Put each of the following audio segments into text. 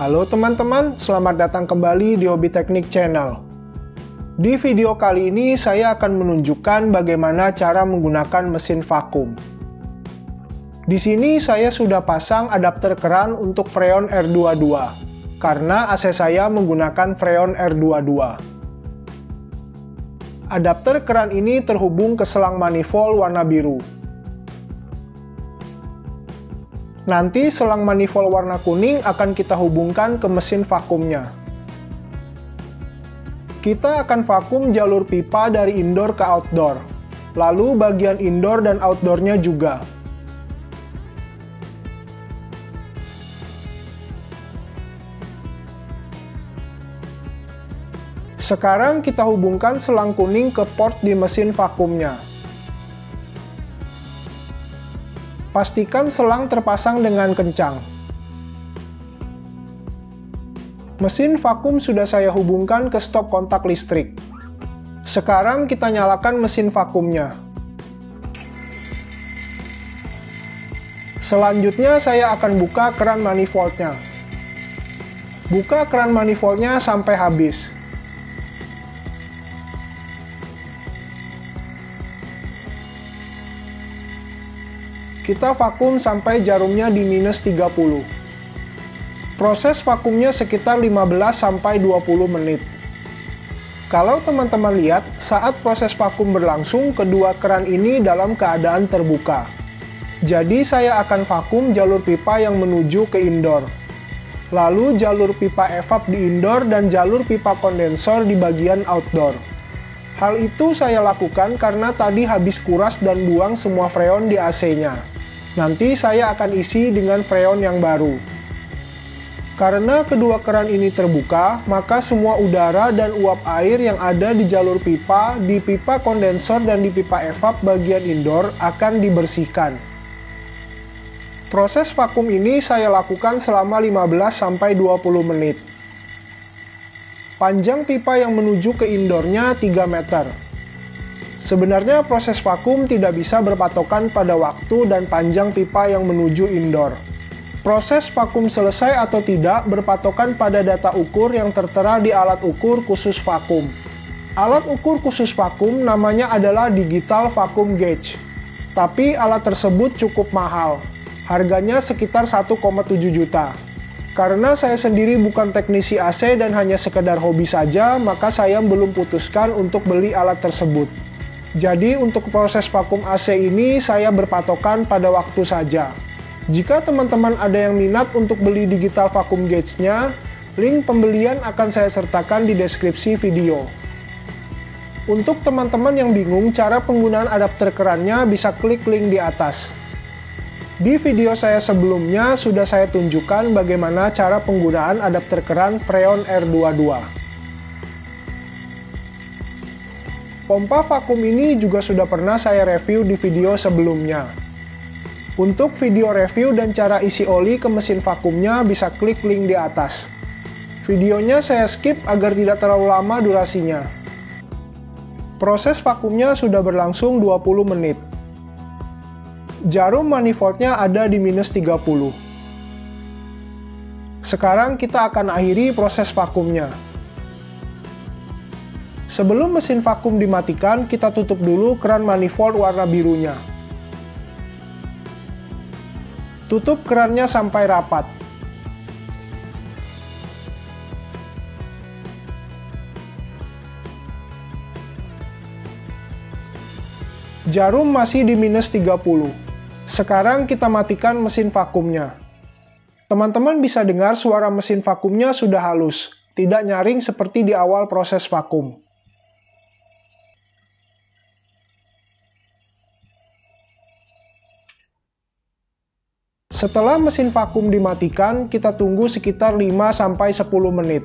Halo teman-teman, selamat datang kembali di Hobi Teknik Channel. Di video kali ini saya akan menunjukkan bagaimana cara menggunakan mesin vakum. Di sini saya sudah pasang adapter keran untuk Freon R22 karena AC saya menggunakan Freon R22. Adapter keran ini terhubung ke selang manifold warna biru. Nanti selang manifold warna kuning akan kita hubungkan ke mesin vakumnya. Kita akan vakum jalur pipa dari indoor ke outdoor, lalu bagian indoor dan outdoornya juga. Sekarang kita hubungkan selang kuning ke port di mesin vakumnya. Pastikan selang terpasang dengan kencang. Mesin vakum sudah saya hubungkan ke stop kontak listrik. Sekarang kita nyalakan mesin vakumnya. Selanjutnya saya akan buka keran manifoldnya. Buka keran manifoldnya sampai habis. Kita vakum sampai jarumnya di minus 30. Proses vakumnya sekitar 15-20 menit. Kalau teman-teman lihat, saat proses vakum berlangsung, kedua keran ini dalam keadaan terbuka. Jadi saya akan vakum jalur pipa yang menuju ke indoor. Lalu jalur pipa evap di indoor dan jalur pipa kondensor di bagian outdoor. Hal itu saya lakukan karena tadi habis kuras dan buang semua freon di AC-nya. Nanti saya akan isi dengan freon yang baru. Karena kedua keran ini terbuka, maka semua udara dan uap air yang ada di jalur pipa, di pipa kondensor dan di pipa evap bagian indoor akan dibersihkan. Proses vakum ini saya lakukan selama 15-20 menit. Panjang pipa yang menuju ke indoornya 3 meter. Sebenarnya proses vakum tidak bisa berpatokan pada waktu dan panjang pipa yang menuju indoor. Proses vakum selesai atau tidak berpatokan pada data ukur yang tertera di alat ukur khusus vakum. Alat ukur khusus vakum namanya adalah Digital Vacuum Gauge. Tapi alat tersebut cukup mahal. Harganya sekitar 1,7 juta. Karena saya sendiri bukan teknisi AC dan hanya sekedar hobi saja, maka saya belum putuskan untuk beli alat tersebut. Jadi untuk proses vakum AC ini saya berpatokan pada waktu saja. Jika teman-teman ada yang minat untuk beli digital vacuum gauge-nya, link pembelian akan saya sertakan di deskripsi video. Untuk teman-teman yang bingung cara penggunaan adapter kerannya, bisa klik link di atas. Di video saya sebelumnya sudah saya tunjukkan bagaimana cara penggunaan adapter keran Freon R22. Pompa vakum ini juga sudah pernah saya review di video sebelumnya. Untuk video review dan cara isi oli ke mesin vakumnya bisa klik link di atas. Videonya saya skip agar tidak terlalu lama durasinya. Proses vakumnya sudah berlangsung 20 menit. Jarum manifoldnya ada di minus 30. Sekarang kita akan akhiri proses vakumnya. Sebelum mesin vakum dimatikan, kita tutup dulu keran manifold warna birunya. Tutup kerannya sampai rapat. Jarum masih di minus 30. Sekarang kita matikan mesin vakumnya. Teman-teman bisa dengar suara mesin vakumnya sudah halus, tidak nyaring seperti di awal proses vakum. Setelah mesin vakum dimatikan, kita tunggu sekitar 5-10 menit.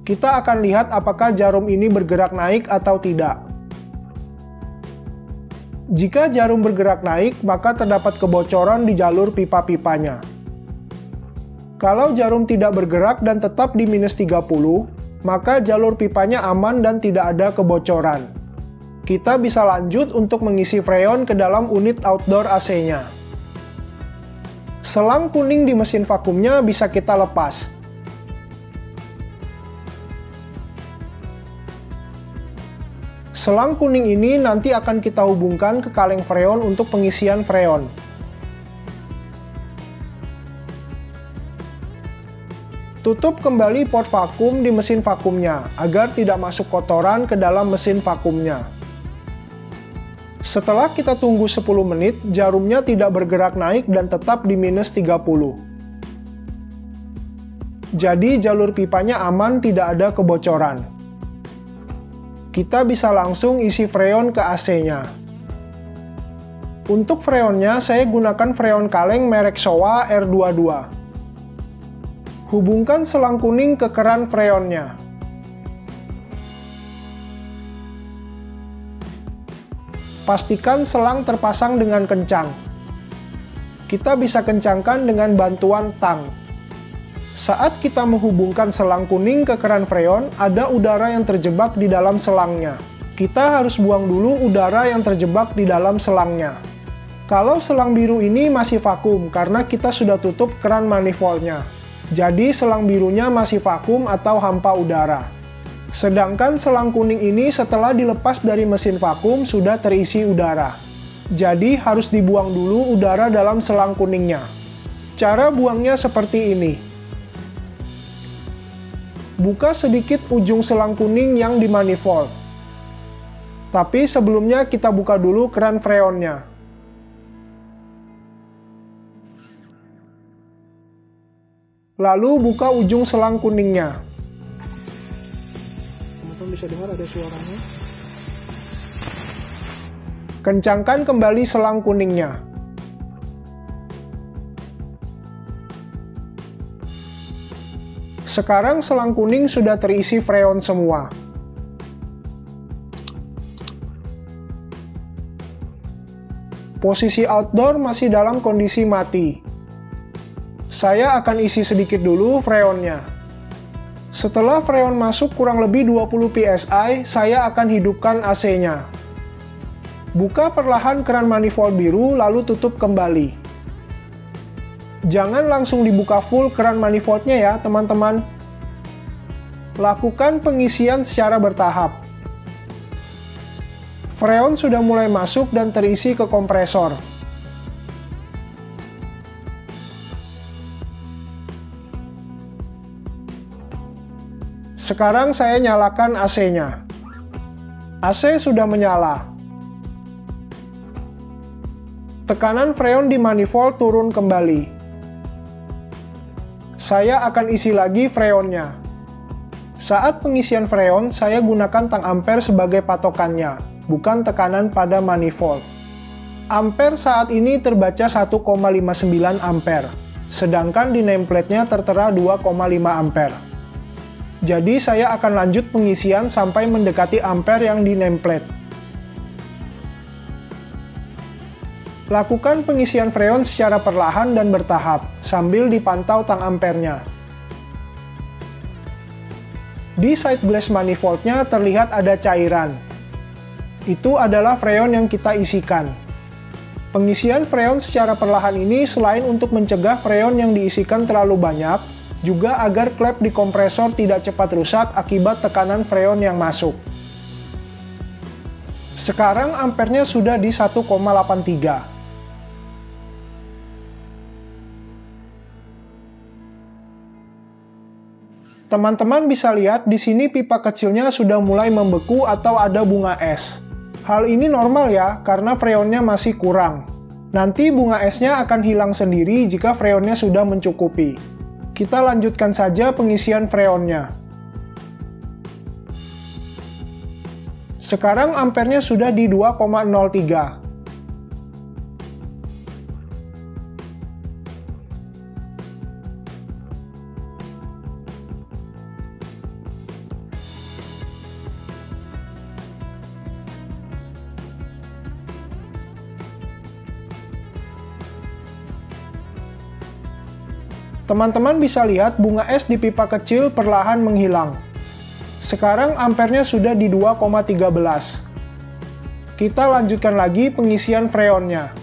Kita akan lihat apakah jarum ini bergerak naik atau tidak. Jika jarum bergerak naik, maka terdapat kebocoran di jalur pipa-pipanya. Kalau jarum tidak bergerak dan tetap di minus 30, maka jalur pipanya aman dan tidak ada kebocoran. Kita bisa lanjut untuk mengisi freon ke dalam unit outdoor AC-nya. Selang kuning di mesin vakumnya bisa kita lepas. Selang kuning ini nanti akan kita hubungkan ke kaleng freon untuk pengisian freon. Tutup kembali port vakum di mesin vakumnya agar tidak masuk kotoran ke dalam mesin vakumnya. Setelah kita tunggu 10 menit, jarumnya tidak bergerak naik dan tetap di minus 30. Jadi jalur pipanya aman, tidak ada kebocoran. Kita bisa langsung isi freon ke AC-nya. Untuk freonnya, saya gunakan freon kaleng merek Showa R22. Hubungkan selang kuning ke keran freonnya. Pastikan selang terpasang dengan kencang. Kita bisa kencangkan dengan bantuan tang. Saat kita menghubungkan selang kuning ke keran freon, ada udara yang terjebak di dalam selangnya. Kita harus buang dulu udara yang terjebak di dalam selangnya. Kalau selang biru ini masih vakum karena kita sudah tutup keran manifoldnya. Jadi selang birunya masih vakum atau hampa udara. Sedangkan selang kuning ini setelah dilepas dari mesin vakum sudah terisi udara. Jadi harus dibuang dulu udara dalam selang kuningnya. Cara buangnya seperti ini. Buka sedikit ujung selang kuning yang di manifold. Tapi sebelumnya kita buka dulu keran freonnya. Lalu buka ujung selang kuningnya. Bisa dengar ada suaranya. Kencangkan kembali selang kuningnya. Sekarang selang kuning sudah terisi freon semua. Posisi outdoor masih dalam kondisi mati. Saya akan isi sedikit dulu freonnya. Setelah freon masuk kurang lebih 20 psi, saya akan hidupkan AC-nya. Buka perlahan keran manifold biru, lalu tutup kembali. Jangan langsung dibuka full keran manifoldnya ya, teman-teman. Lakukan pengisian secara bertahap. Freon sudah mulai masuk dan terisi ke kompresor. Sekarang saya nyalakan AC-nya. AC sudah menyala. Tekanan freon di manifold turun kembali. Saya akan isi lagi freonnya. Saat pengisian freon, saya gunakan tang ampere sebagai patokannya, bukan tekanan pada manifold. Ampere saat ini terbaca 1,59 ampere, sedangkan di nameplate-nya tertera 2,5 ampere. Jadi saya akan lanjut pengisian sampai mendekati ampere yang di nameplate. Lakukan pengisian freon secara perlahan dan bertahap, sambil dipantau tang ampernya. Di side glass manifoldnya terlihat ada cairan. Itu adalah freon yang kita isikan. Pengisian freon secara perlahan ini selain untuk mencegah freon yang diisikan terlalu banyak, juga agar klep di kompresor tidak cepat rusak akibat tekanan freon yang masuk. Sekarang ampernya sudah di 1,83. Teman-teman bisa lihat di sini pipa kecilnya sudah mulai membeku atau ada bunga es. Hal ini normal ya, karena freonnya masih kurang. Nanti bunga esnya akan hilang sendiri jika freonnya sudah mencukupi. Kita lanjutkan saja pengisian freonnya. Sekarang ampernya sudah di 2,03. Teman-teman bisa lihat bunga es di pipa kecil perlahan menghilang. Sekarang ampernya sudah di 2,13. Kita lanjutkan lagi pengisian freonnya.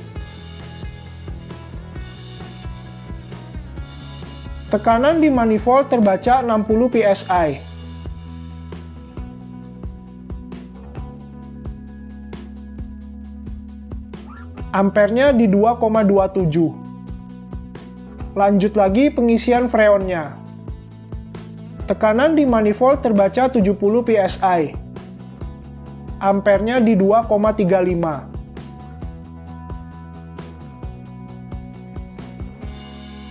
Tekanan di manifold terbaca 60 psi. Ampernya di 2,27. Lanjut lagi pengisian freonnya. Tekanan di manifold terbaca 70 psi. Ampernya di 2,35.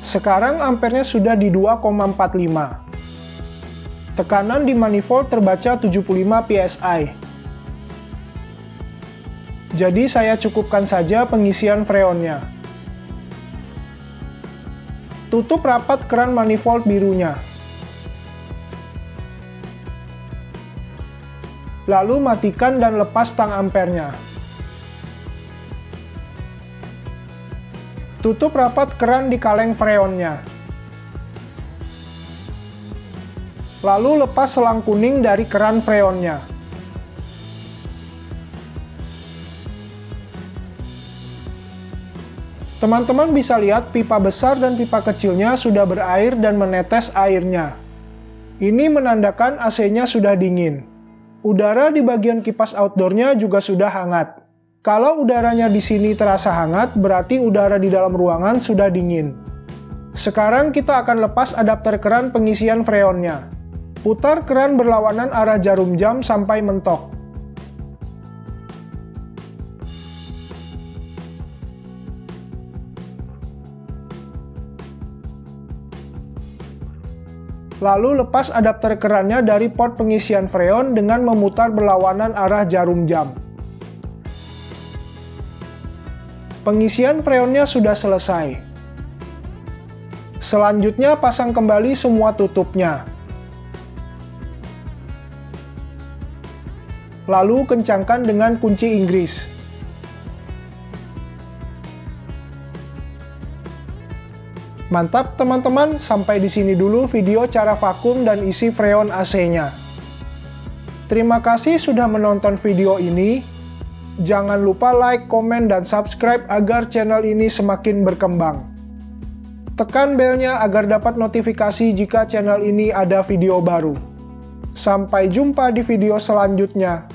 Sekarang ampernya sudah di 2,45. Tekanan di manifold terbaca 75 psi. Jadi saya cukupkan saja pengisian freonnya. Tutup rapat keran manifold birunya. Lalu matikan dan lepas tang ampernya. Tutup rapat keran di kaleng freonnya. Lalu lepas selang kuning dari keran freonnya. Teman-teman bisa lihat pipa besar dan pipa kecilnya sudah berair dan menetes airnya. Ini menandakan AC-nya sudah dingin. Udara di bagian kipas outdoor-nya juga sudah hangat. Kalau udaranya di sini terasa hangat, berarti udara di dalam ruangan sudah dingin. Sekarang kita akan lepas adapter keran pengisian freonnya. Putar keran berlawanan arah jarum jam sampai mentok. Lalu lepas adapter kerannya dari port pengisian freon dengan memutar berlawanan arah jarum jam. Pengisian freonnya sudah selesai. Selanjutnya pasang kembali semua tutupnya. Lalu kencangkan dengan kunci Inggris. Mantap teman-teman, sampai di sini dulu video cara vakum dan isi freon AC-nya. Terima kasih sudah menonton video ini. Jangan lupa like, komen, dan subscribe agar channel ini semakin berkembang. Tekan belnya agar dapat notifikasi jika channel ini ada video baru. Sampai jumpa di video selanjutnya.